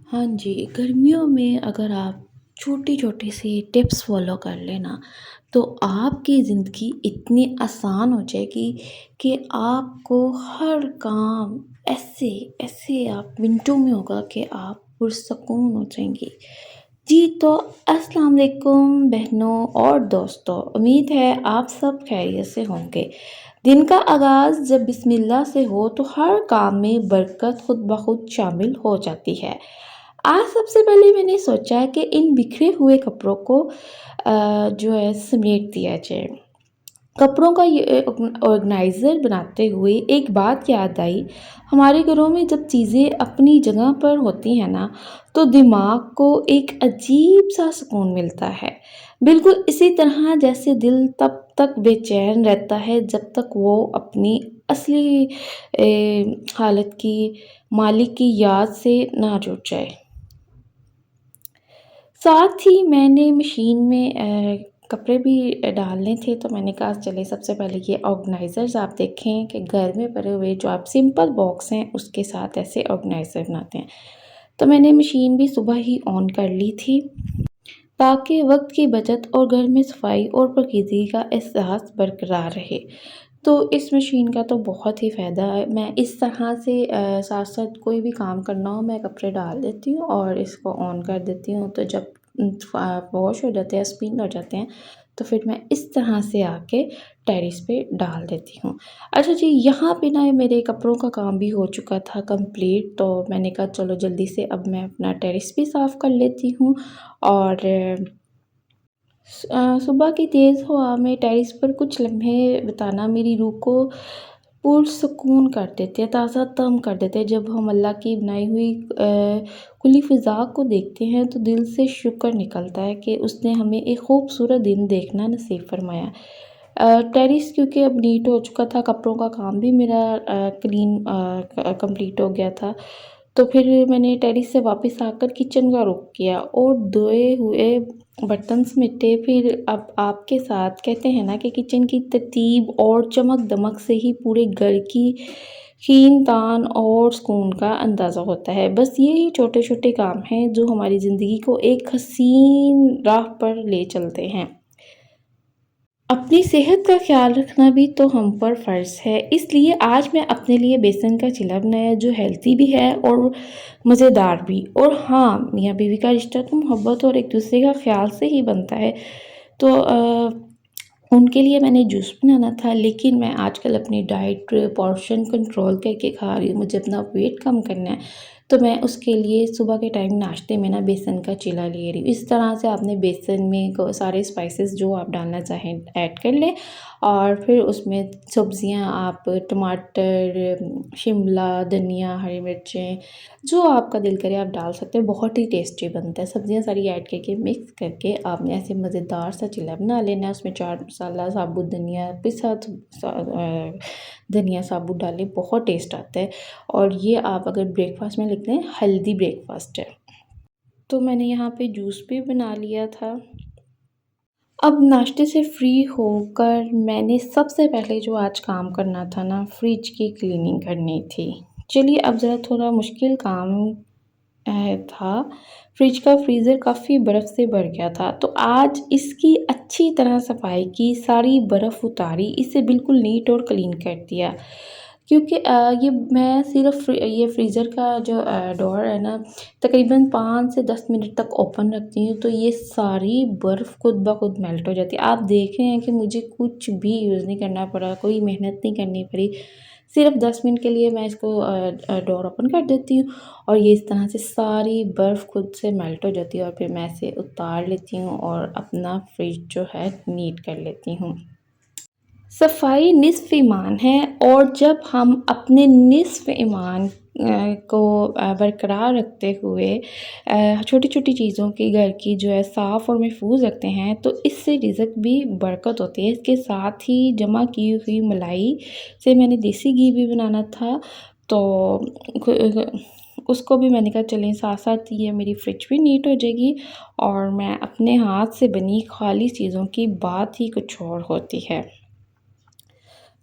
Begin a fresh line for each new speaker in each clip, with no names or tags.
हाँ जी, गर्मियों में अगर आप छोटी-छोटी सी टिप्स फ़ॉलो कर लें ना, तो आपकी ज़िंदगी इतनी आसान हो जाएगी कि आपको हर काम ऐसे ऐसे आप मिनटों में होगा कि आप पुरसकून हो जाएँगी। जी, तो अस्सलाम वालेकुम बहनों और दोस्तों, उम्मीद है आप सब खैरियत से होंगे। दिन का आगाज़ जब बिस्मिल्लाह से हो तो हर काम में बरकत खुद ब खुद शामिल हो जाती है। आज सबसे पहले मैंने सोचा कि इन बिखरे हुए कपड़ों को जो है समेट दिया जाए। कपड़ों का ये ऑर्गेनाइज़र बनाते हुए एक बात याद आई, हमारे घरों में जब चीज़ें अपनी जगह पर होती हैं ना, तो दिमाग को एक अजीब-सा सुकून मिलता है। बिल्कुल इसी तरह जैसे दिल तब तक बेचैन रहता है जब तक वो अपनी असली हालत की मालिक की याद से ना जुड़ जाए। साथ ही मैंने मशीन में कपड़े भी डालने थे, तो मैंने कहा चलिए सबसे पहले ये ऑर्गेनाइज़र्स आप देखें कि घर में पड़े हुए जो आप सिंपल बॉक्स हैं उसके साथ ऐसे ऑर्गेनाइज़र बनाते हैं। तो मैंने मशीन भी सुबह ही ऑन कर ली थी ताकि वक्त की बचत और घर में सफाई और प्रकृति का एहसास बरकरार रहे। तो इस मशीन का तो बहुत ही फ़ायदा है। मैं इस तरह से साथ-साथ कोई भी काम करना हो मैं कपड़े डाल देती हूँ और इसको ऑन कर देती हूँ, तो जब वॉश हो जाते हैं, स्पिन हो जाते हैं, तो फिर मैं इस तरह से आके टेरेस पे डाल देती हूँ। अच्छा जी, यहाँ पे ना मेरे कपड़ों का काम भी हो चुका था कंप्लीट, तो मैंने कहा चलो जल्दी से अब मैं अपना टेरेस भी साफ़ कर लेती हूँ और सुबह की तेज़ हवा में टेरेस पर कुछ लम्हे बिताना मेरी रूह को पुरसुकून कर देते हैं, ताज़ा-तम कर देते हैं। जब हम अल्लाह की बनाई हुई खुली फ़िज़ा को देखते हैं तो दिल से शुक्र निकलता है कि उसने हमें एक खूबसूरत दिन देखना नसीब फ़रमाया। टेरेस क्योंकि अब नीट हो चुका था, कपड़ों का काम भी मेरा क्लीन कंप्लीट हो गया था। तो फिर मैंने टेरेस से वापस आकर किचन का रुख किया और धोए हुए बर्तन समेटे। फिर अब आपके साथ कहते हैं ना कि किचन की तरतीब और चमक-दमक से ही पूरे घर की ख़ीन-तान और सुकून का अंदाज़ा होता है। बस यही छोटे-छोटे काम हैं जो हमारी ज़िंदगी को एक हसीन राह पर ले चलते हैं। अपनी सेहत का ख़्याल रखना भी तो हम पर फ़र्ज़ है, इसलिए आज मैं अपने लिए बेसन का चिला बनाया जो हेल्दी भी है और मज़ेदार भी। और हाँ, मियाँ-बीवी का रिश्ता तो मोहब्बत और एक-दूसरे का ख़्याल से ही बनता है। तो उनके लिए मैंने जूस बनाना था, लेकिन मैं आजकल अपनी डाइट पोर्शन कंट्रोल करके खा रही हूँ, मुझे अपना वेट कम करना है, तो मैं उसके लिए सुबह के टाइम नाश्ते में ना बेसन का चिला ले रही हूँ। इस तरह से आपने बेसन में सारे स्पाइसेस जो आप डालना चाहें ऐड कर लें और फिर उसमें सब्जियां आप टमाटर, शिमला, धनिया, हरी मिर्चें, जो आपका दिल करे आप डाल सकते हैं। बहुत ही टेस्टी बनता है। सब्जियां सारी ऐड करके मिक्स करके आपने ऐसे मज़ेदार सा चिल्ला बना लेना है। उसमें चाट मसाला, साबुत धनिया, धनिया साबुत डालें, बहुत टेस्ट आता है। और ये आप अगर ब्रेकफास्ट में लेते हैं, हेल्दी ब्रेकफास्ट है। तो मैंने यहाँ पे जूस भी बना लिया था। अब नाश्ते से फ्री होकर मैंने सबसे पहले जो आज काम करना था ना, फ्रिज की क्लीनिंग करनी थी। चलिए अब ज़रा थोड़ा मुश्किल काम था। फ्रिज का फ्रीज़र काफ़ी बर्फ़ से भर गया था, तो आज इसकी अच्छी तरह सफाई की, सारी बर्फ़ उतारी, इसे बिल्कुल नीट और क्लीन कर दिया। क्योंकि ये मैं सिर्फ़ ये फ्रीज़र का जो डोर है ना, तकरीबन 5 से 10 मिनट तक ओपन रखती हूँ, तो ये सारी बर्फ़ खुद ब खुद मेल्ट हो जाती है। आप देख रहे हैं कि मुझे कुछ भी यूज़ नहीं करना पड़ा, कोई मेहनत नहीं करनी पड़ी। सिर्फ़ 10 मिनट के लिए मैं इसको डोर ओपन कर देती हूँ और ये इस तरह से सारी बर्फ़ खुद से मेल्ट हो जाती है और फिर मैं इसे उतार लेती हूँ और अपना फ्रिज जो है नीट कर लेती हूँ। सफाई निस्फ़ ईमान है और जब हम अपने निस्फ़ ईमान को बरकरार रखते हुए छोटी-छोटी चीज़ों की घर की जो है साफ़ और महफूज़ रखते हैं, तो इससे रिज़्क भी बरकत होती है। इसके साथ ही जमा की हुई मलाई से मैंने देसी घी भी बनाना था, तो उसको भी मैंने कहा चलें साथ-साथ ये मेरी फ्रिज भी नीट हो जाएगी और मैं अपने हाथ से बनी खाली चीज़ों की बात ही कुछ और होती है।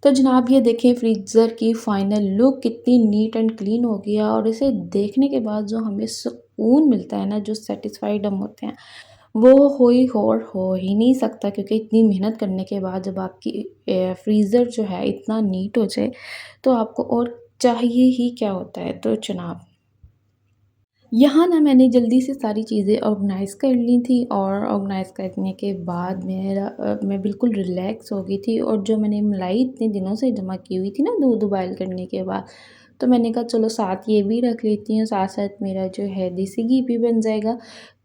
तो जनाब ये देखें फ्रीज़र की फ़ाइनल लुक कितनी नीट एंड क्लीन हो गया और इसे देखने के बाद जो हमें सुकून मिलता है ना, जो सैटिस्फाइड हम होते हैं, वो हो ही नहीं सकता क्योंकि इतनी मेहनत करने के बाद जब आपकी फ्रीज़र जो है इतना नीट हो जाए, तो आपको और चाहिए ही क्या होता है। तो जनाब यहाँ ना मैंने जल्दी से सारी चीज़ें ऑर्गेनाइज़ कर ली थी और ऑर्गेनाइज़ करने के बाद मैं बिल्कुल रिलैक्स हो गई थी और जो मैंने मलाई इतने दिनों से जमा की हुई थी ना दूध बॉयल करने के बाद, तो मैंने कहा चलो साथ ये भी रख लेती हूँ, साथ-साथ मेरा जो है देसी घी भी बन जाएगा।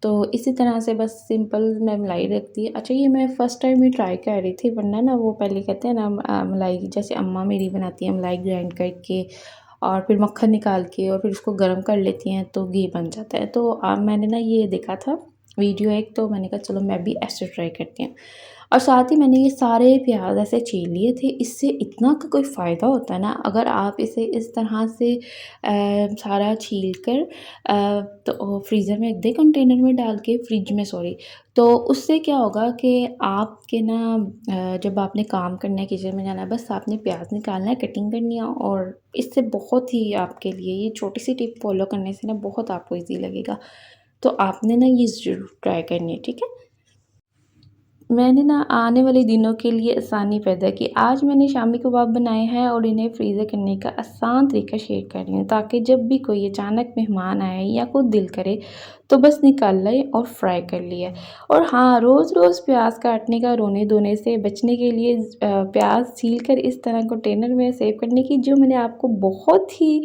तो इसी तरह से बस सिंपल मैं मलाई रखती है। अच्छा ये मैं फ़र्स्ट टाइम ही ट्राई कर रही थी, वरना ना वो पहले कहते हैं ना मलाई जैसे अम्मा मेरी बनाती हैं मलाई ग्राइंड करके और फिर मक्खन निकाल के और फिर उसको गर्म कर लेती हैं तो घी बन जाता है। तो मैंने ना ये देखा था वीडियो एक, तो मैंने कहा चलो मैं भी ऐसे ट्राई करती हूँ। और साथ ही मैंने ये सारे प्याज़ ऐसे छील लिए थे। इससे इतना का कोई फ़ायदा होता है ना, अगर आप इसे इस तरह से सारा छील कर तो फ्रीज़र में रख दें कंटेनर में डाल के, फ्रिज में सॉरी, तो उससे क्या होगा कि आपके ना जब आपने काम करना है, किचन में जाना है, बस आपने प्याज़ निकालना है, कटिंग करनी है और इससे बहुत ही आपके लिए ये छोटी-सी टिप फ़ॉलो करने से ना बहुत आपको ईज़ी लगेगा। तो आपने ना ये ज़रूर ट्राई करनी है, ठीक है? मैंने ना आने वाले दिनों के लिए आसानी पैदा की। आज मैंने शामी कबाब बनाए हैं और इन्हें फ्रीज़र करने का आसान तरीका शेयर कर रही हूँ ताकि जब भी कोई अचानक मेहमान आए या खुद दिल करे तो बस निकाल लें और फ्राई कर लिया। और हाँ, रोज़-रोज़ प्याज काटने का रोने-धोने से बचने के लिए प्याज छील कर इस तरह कंटेनर में सेव करने की जो मैंने आपको बहुत ही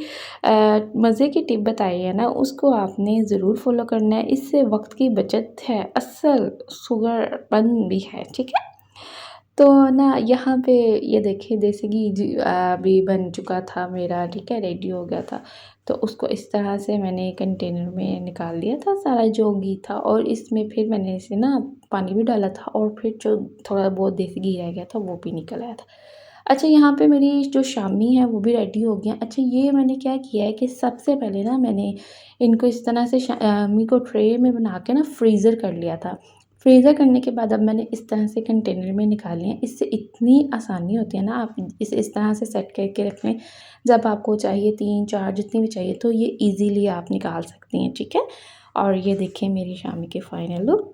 मज़े की टिप बताई है ना, उसको आपने ज़रूर फ़ॉलो करना है। इससे वक़्त की बचत है, असल शुगरबन भी है, ठीक है? तो ना यहाँ पे ये देखिए देसी घी भी बन चुका था मेरा, ठीक है? रेडी हो गया था। तो उसको इस तरह से मैंने कंटेनर में निकाल लिया था सारा जो घी था और इसमें फिर मैंने इसे ना पानी भी डाला था और फिर जो थोड़ा बहुत देसी घी रह गया था वो भी निकल आया था। अच्छा यहाँ पे मेरी जो शामी है वो भी रेडी हो गई हैं। अच्छा ये मैंने क्या किया है कि सबसे पहले ना मैंने इनको इस तरह से शामी को ट्रे में बना के ना फ्रीज़र कर लिया था। फ्रीज़र करने के बाद अब मैंने इस तरह से कंटेनर में निकाले हैं। इससे इतनी आसानी होती है ना, आप इसे इस तरह से सेट करके रख लें, जब आपको चाहिए 3-4 जितनी भी चाहिए तो ये ईज़िली आप निकाल सकती हैं, ठीक है? और ये देखिए मेरी शामी के फाइनल लुक।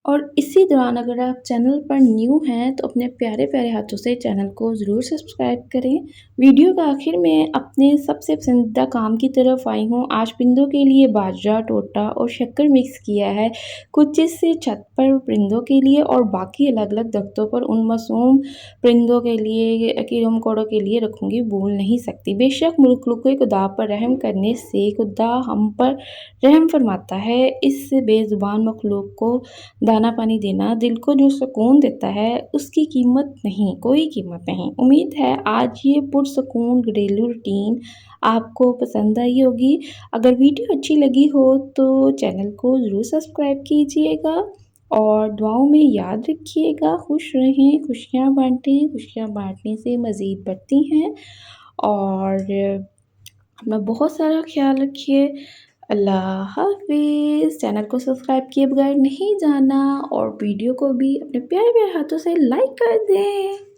और इसी दौरान अगर आप चैनल पर न्यू हैं तो अपने प्यारे-प्यारे हाथों से चैनल को ज़रूर सब्सक्राइब करें। वीडियो का आखिर में अपने सबसे पसंदीदा काम की तरफ आई हूँ। आज परिंदों के लिए बाजरा, टोटा और शक्कर मिक्स किया है। कुछ इससे छत पर परिंदों के लिए और बाकी अलग-अलग दफ्तरों पर उन मासूम परिंदों के लिए, कीड़ों-मकोड़ों के लिए रखूँगी, भूल नहीं सकती। बेशक मखलूक़ खुदा पर रहम करने से खुदा हम पर रहम फरमाता है। इस बेज़ुबान मखलूक़ को दाना पानी देना दिल को जो सुकून देता है उसकी कीमत नहीं, कोई कीमत नहीं। उम्मीद है आज ये पुरसुकून घरेलू रूटीन आपको पसंद आई होगी। अगर वीडियो अच्छी लगी हो तो चैनल को ज़रूर सब्सक्राइब कीजिएगा और दुआओं में याद रखिएगा। खुश रहें, खुशियाँ बाँटें, खुशियाँ बाँटने से मज़ीद बढ़ती हैं और अपना बहुत सारा ख़्याल रखिए। अल्लाह हाफ़िज़। चैनल को सब्सक्राइब किए बगैर नहीं जाना और वीडियो को भी अपने प्यारे-प्यारे हाथों से लाइक कर दें।